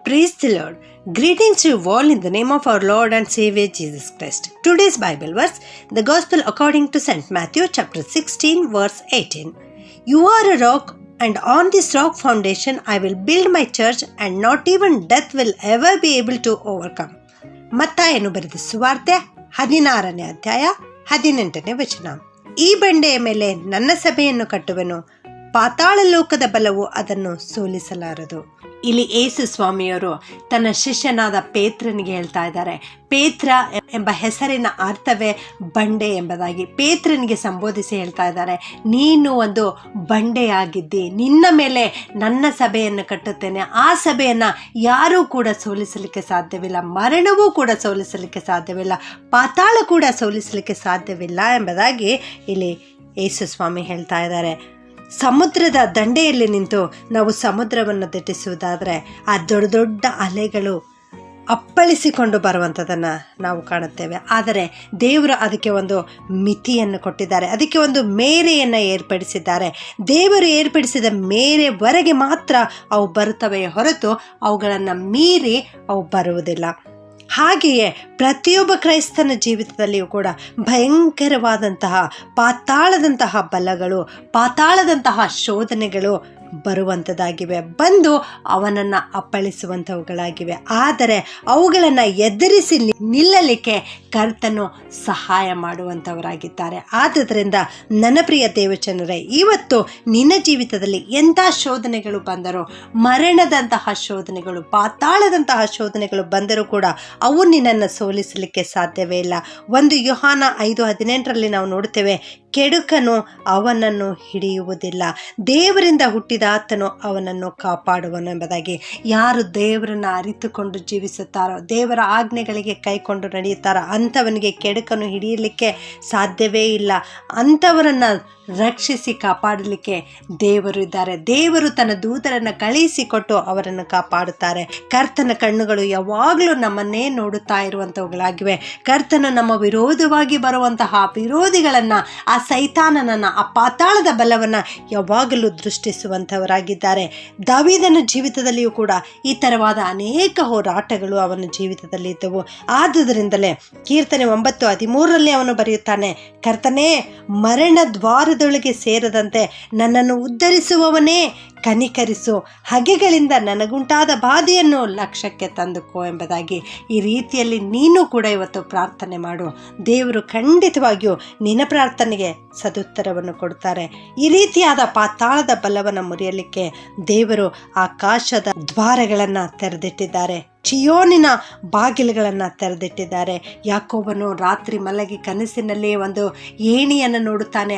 Praise the Lord. Greetings to you all in the name of our Lord and Savior Jesus Christ. Today's Bible verse, the Gospel according to St. Matthew chapter 16 verse 18. You are a rock, and on this rock foundation I will build my church, and not even death will ever be able to overcome. ಮತ್ತಾಯನು ಬರೆದ ಸುವಾರ್ತೆ 16ನೇ ಅಧ್ಯಾಯ 18ನೇ ವಚನ. ಈ ಬಂಡೆಯ ಮೇಲೆ ನನ್ನ ಸಭೆಯನ್ನು ಕಟ್ಟುವೆನು, ಪಾತಾಳ ಲೋಕದ ಬಲವು ಅದನ್ನು ಸೋಲಿಸಲಾರದು. ಇಲ್ಲಿ ಯೇಸು ಸ್ವಾಮಿಯವರು ತನ್ನ ಶಿಷ್ಯನಾದ ಪೇತ್ರನಿಗೆ ಹೇಳ್ತಾ ಇದ್ದಾರೆ. ಪೇತ್ರ ಎಂಬ ಹೆಸರಿನ ಅರ್ಥವೇ ಬಂಡೆ ಎಂಬುದಾಗಿ ಪೇತ್ರನಿಗೆ ಸಂಬೋಧಿಸಿ ಹೇಳ್ತಾ ಇದ್ದಾರೆ. ನೀನು ಒಂದು ಬಂಡೆಯಾಗಿದ್ದಿ, ನಿನ್ನ ಮೇಲೆ ನನ್ನ ಸಭೆಯನ್ನು ಕಟ್ಟುತ್ತೇನೆ. ಆ ಸಭೆಯನ್ನು ಯಾರೂ ಕೂಡ ಸೋಲಿಸಲಿಕ್ಕೆ ಸಾಧ್ಯವಿಲ್ಲ, ಮರಣವೂ ಕೂಡ ಸೋಲಿಸಲಿಕ್ಕೆ ಸಾಧ್ಯವಿಲ್ಲ, ಪಾತಾಳ ಕೂಡ ಸೋಲಿಸಲಿಕ್ಕೆ ಸಾಧ್ಯವಿಲ್ಲ ಎಂಬುದಾಗಿ ಇಲ್ಲಿ ಯೇಸು ಸ್ವಾಮಿ ಹೇಳ್ತಾ ಇದ್ದಾರೆ. ಸಮುದ್ರದ ದಂಡೆಯಲ್ಲಿ ನಿಂತು ನಾವು ಸಮುದ್ರವನ್ನು ದಿಟ್ಟಿಸುವುದಾದರೆ ಆ ದೊಡ್ಡ ದೊಡ್ಡ ಅಲೆಗಳು ಅಪ್ಪಳಿಸಿಕೊಂಡು ಬರುವಂಥದ್ದನ್ನು ನಾವು ಕಾಣುತ್ತೇವೆ. ಆದರೆ ದೇವರು ಅದಕ್ಕೆ ಒಂದು ಮಿತಿಯನ್ನು ಕೊಟ್ಟಿದ್ದಾರೆ, ಅದಕ್ಕೆ ಒಂದು ಮೇರೆಯನ್ನು ಏರ್ಪಡಿಸಿದ್ದಾರೆ. ದೇವರು ಏರ್ಪಡಿಸಿದ ಮೇರೆವರೆಗೆ ಮಾತ್ರ ಅವು ಬರುತ್ತವೆ ಹೊರತು ಅವುಗಳನ್ನು ಮೀರಿ ಅವು ಬರುವುದಿಲ್ಲ. ಹಾಗೆಯೇ ಪ್ರತಿಯೊಬ್ಬ ಕ್ರೈಸ್ತನ ಜೀವಿತದಲ್ಲಿಯೂ ಕೂಡ ಭಯಂಕರವಾದಂತಹ ಪಾತಾಳದಂತಹ ಬಲಗಳು, ಪಾತಾಳದಂತಹ ಶೋಧನೆಗಳು ಬರುವಂಥದ್ದಾಗಿವೆ, ಬಂದು ಅವನನ್ನು ಅಪ್ಪಳಿಸುವಂಥವುಗಳಾಗಿವೆ. ಆದರೆ ಅವುಗಳನ್ನು ಎದುರಿಸಿ ನಿಲ್ಲಲಿಕ್ಕೆ ಕರ್ತನು ಸಹಾಯ ಮಾಡುವಂಥವರಾಗಿದ್ದಾರೆ. ಆದುದರಿಂದ ನನ್ನ ಪ್ರಿಯ ದೇವಚನರೇ, ಇವತ್ತು ನಿನ್ನ ಜೀವಿತದಲ್ಲಿ ಎಂಥ ಶೋಧನೆಗಳು ಬಂದರೂ, ಮರಣದಂತಹ ಶೋಧನೆಗಳು, ಪಾತಾಳದಂತಹ ಶೋಧನೆಗಳು ಬಂದರೂ ಕೂಡ ಅವು ನಿನ್ನನ್ನು ಸೋಲಿಸಲಿಕ್ಕೆ ಸಾಧ್ಯವೇ ಇಲ್ಲ. 1 ಯೋಹಾನ 5:18 ನಾವು ನೋಡುತ್ತೇವೆ, ಕೆಡುಕನು ಅವನನ್ನು ಹಿಡಿಯುವುದಿಲ್ಲ, ದೇವರಿಂದ ಹುಟ್ಟಿದಾತನು ಅವನನ್ನು ಕಾಪಾಡುವನು ಎಂಬುದಾಗಿ. ಯಾರು ದೇವರನ್ನು ಅರಿತುಕೊಂಡು ಜೀವಿಸುತ್ತಾರೋ, ದೇವರ ಆಜ್ಞೆಗಳಿಗೆ ಕೈಕೊಂಡು ನಡೆಯುತ್ತಾರೋ ಅಂಥವನಿಗೆ ಕೆಡುಕನು ಹಿಡಿಯಲಿಕ್ಕೆ ಸಾಧ್ಯವೇ ಇಲ್ಲ. ಅಂಥವರನ್ನು ರಕ್ಷಿಸಿ ಕಾಪಾಡಲಿಕ್ಕೆ ದೇವರು ಇದ್ದಾರೆ. ದೇವರು ತನ್ನ ದೂತರನ್ನು ಕಳುಹಿಸಿಕೊಟ್ಟು ಅವರನ್ನು ಕಾಪಾಡುತ್ತಾರೆ. ಕರ್ತನ ಕಣ್ಣುಗಳು ಯಾವಾಗಲೂ ನಮ್ಮನ್ನೇ ನೋಡುತ್ತಾ ಇರುವಂಥವುಗಳಾಗಿವೆ. ಕರ್ತನು ನಮ್ಮ ವಿರೋಧವಾಗಿ ಬರುವಂತಹ ವಿರೋಧಿಗಳನ್ನು, ಆ ಸೈತಾನನನ್ನು, ಆ ಪಾತಾಳದ ಬಲವನ್ನು ಯಾವಾಗಲೂ ದೃಷ್ಟಿಸುವಂಥವರಾಗಿದ್ದಾರೆ. ದಾವೀದನ ಜೀವಿತದಲ್ಲಿಯೂ ಕೂಡ ಈ ಥರವಾದ ಅನೇಕ ಹೋರಾಟಗಳು ಅವನ ಜೀವಿತದಲ್ಲಿ ಇದ್ದವು. ಆದುದರಿಂದಲೇ ಕೀರ್ತನೆ 9:13 ಅವನು ಬರೆಯುತ್ತಾನೆ, ಕರ್ತನೇ, ಮರಣ ದ್ವಾರದೊಳಗೆ ಸೇರದಂತೆ ನನ್ನನ್ನು ಉದ್ಧರಿಸುವವನೇ, ಕನಿಕರಿಸು, ಹಗೆಗಳಿಂದ ನನಗುಂಟಾದ ಬಾಧೆಯನ್ನು ಲಕ್ಷ್ಯಕ್ಕೆ ತಂದುಕೋ ಎಂಬುದಾಗಿ. ಈ ರೀತಿಯಲ್ಲಿ ನೀನು ಕೂಡ ಇವತ್ತು ಪ್ರಾರ್ಥನೆ ಮಾಡು. ದೇವರು ಖಂಡಿತವಾಗಿಯೂ ನಿನ್ನ ಪ್ರಾರ್ಥನೆಗೆ ಸದುತ್ತರವನ್ನು ಕೊಡ್ತಾರೆ. ಈ ರೀತಿಯಾದ ಪಾತಾಳದ ಬಲವನ್ನು ಮುರಿಯಲಿಕ್ಕೆ ದೇವರು ಆಕಾಶದ ದ್ವಾರಗಳನ್ನು ತೆರೆದಿಟ್ಟಿದ್ದಾರೆ, ಚಿಯೋನಿನ ಬಾಗಿಲುಗಳನ್ನು ತೆರೆದಿಟ್ಟಿದ್ದಾರೆ. ಯಾಕೋಬನು ರಾತ್ರಿ ಮಲಗಿ ಕನಸಿನಲ್ಲಿ ಒಂದು ಏಣಿಯನ್ನು ನೋಡುತ್ತಾನೆ.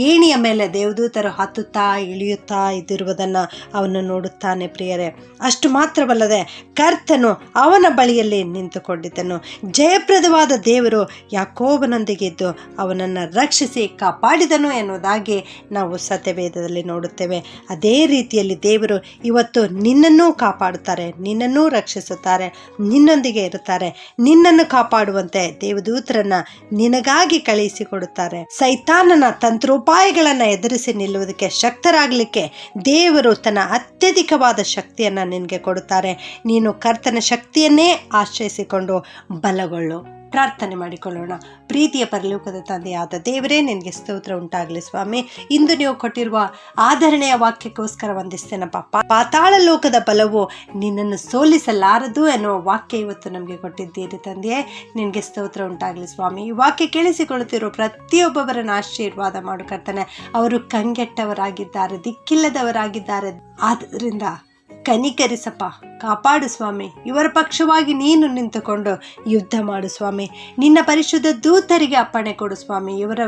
ಏಣಿಯ ಮೇಲೆ ದೇವದೂತರು ಹತ್ತುತ್ತಾ ಇಳಿಯುತ್ತಾ ಇದ್ದಿರುವುದನ್ನು ಅವನು ನೋಡುತ್ತಾನೆ. ಪ್ರಿಯರೇ, ಅಷ್ಟು ಮಾತ್ರವಲ್ಲದೆ ಕರ್ತನು ಅವನ ಬಳಿಯಲ್ಲಿ ನಿಂತುಕೊಂಡಿದ್ದನು. ಜಯಪ್ರದವಾದ ದೇವರು ಯಾಕೋಬನೊಂದಿಗೆ ಇದ್ದು ಅವನನ್ನು ರಕ್ಷಿಸಿ ಕಾಪಾಡಿದನು ಎನ್ನುವುದಾಗಿ ನಾವು ಸತ್ಯವೇದದಲ್ಲಿ ನೋಡುತ್ತೇವೆ. ಅದೇ ರೀತಿಯಲ್ಲಿ ದೇವರು ಇವತ್ತು ನಿನ್ನನ್ನೂ ಕಾಪಾಡುತ್ತಾರೆ, ನಿನ್ನನ್ನೂ ರಕ್ಷಿಸುತ್ತಾರೆ, ನಿನ್ನೊಂದಿಗೆ ಇರುತ್ತಾರೆ. ನಿನ್ನನ್ನು ಕಾಪಾಡುವಂತೆ ದೇವದೂತರನ್ನ ನಿನಗಾಗಿ ಕಳುಹಿಸಿಕೊಡುತ್ತಾರೆ. ಸೈತಾನನ ತಂತ್ರೋಪಾಯಗಳನ್ನು ಎದುರಿಸಿ ನಿಲ್ಲುವುದಕ್ಕೆ ಶಕ್ತರಾಗಲಿಕ್ಕೆ ದೇವರು ತನ್ನ ಅತ್ಯಧಿಕವಾದ ಶಕ್ತಿಯನ್ನು ನಿನಗೆ ಕೊಡುತ್ತಾರೆ. ನೀನು ಕರ್ತನ ಶಕ್ತಿಯನ್ನೇ ಆಶ್ರಯಿಸಿಕೊಂಡು ಬಲಗೊಳ್ಳು. ಪ್ರಾರ್ಥನೆ ಮಾಡಿಕೊಳ್ಳೋಣ. ಪ್ರೀತಿಯ ಪರಲೋಕದ ತಂದೆಯಾದ ದೇವರೇ, ನಿನಗೆ ಸ್ತೋತ್ರ ಉಂಟಾಗಲಿ ಸ್ವಾಮಿ. ಇಂದು ನೀವು ಕೊಟ್ಟಿರುವ ಆಧರಣೆಯ ವಾಕ್ಯಕ್ಕೋಸ್ಕರ ವಂದಿಸ್ತೇನಪ್ಪ. ಪಾತಾಳ ಲೋಕದ ಬಲವು ನಿನ್ನನ್ನು ಸೋಲಿಸಲಾರದು ಎನ್ನುವ ವಾಕ್ಯ ಇವತ್ತು ನಮಗೆ ಕೊಟ್ಟಿದ್ದೀರಿ ತಂದೆಯೇ, ನಿನಗೆ ಸ್ತೋತ್ರ ಉಂಟಾಗಲಿ ಸ್ವಾಮಿ. ಈ ವಾಕ್ಯ ಕೇಳಿಸಿಕೊಳ್ಳುತ್ತಿರೋ ಪ್ರತಿಯೊಬ್ಬೊಬ್ಬರನ್ನು ಆಶೀರ್ವಾದ ಮಾಡು ಕರ್ತನೆ. ಅವರು ಕಂಗೆಟ್ಟವರಾಗಿದ್ದಾರೆ, ದಿಕ್ಕಿಲ್ಲದವರಾಗಿದ್ದಾರೆ. ಆದ್ದರಿಂದ ಕನಿಕರಿಸಪ್ಪ, ಕಾಪಾಡು ಸ್ವಾಮಿ. ಇವರ ಪಕ್ಷವಾಗಿ ನೀನು ನಿಂತುಕೊಂಡು ಯುದ್ಧ ಮಾಡು ಸ್ವಾಮಿ. ನಿನ್ನ ಪರಿಶುದ್ಧ ದೂತರಿಗೆ ಅಪ್ಪಣೆ ಕೊಡು ಸ್ವಾಮಿ. ಇವರ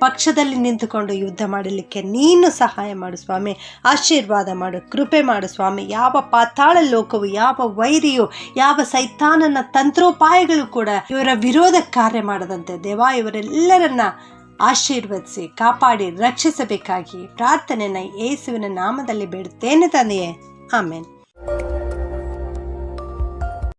ಪಕ್ಷದಲ್ಲಿ ನಿಂತುಕೊಂಡು ಯುದ್ಧ ಮಾಡಲಿಕ್ಕೆ ನೀನು ಸಹಾಯ ಮಾಡು ಸ್ವಾಮಿ. ಆಶೀರ್ವಾದ ಮಾಡು, ಕೃಪೆ ಮಾಡು ಸ್ವಾಮಿ. ಯಾವ ಪಾತಾಳ ಲೋಕವು, ಯಾವ ವೈರಿಯು, ಯಾವ ಸೈತಾನನ ತಂತ್ರೋಪಾಯಗಳು ಕೂಡ ಇವರ ವಿರೋಧ ಕಾರ್ಯ ಮಾಡದಂತೆ ದೇವಾ, ಇವರೆಲ್ಲರನ್ನ ಆಶೀರ್ವದಿಸಿ ಕಾಪಾಡಿ ರಕ್ಷಿಸಬೇಕಾಗಿ ಪ್ರಾರ್ಥನೆಯನ್ನು ಯೇಸುವಿನ ನಾಮದಲ್ಲಿ ಬೇಡುತ್ತೇನೆ ತಂದೆಯೇ. ಆಮೇನ್.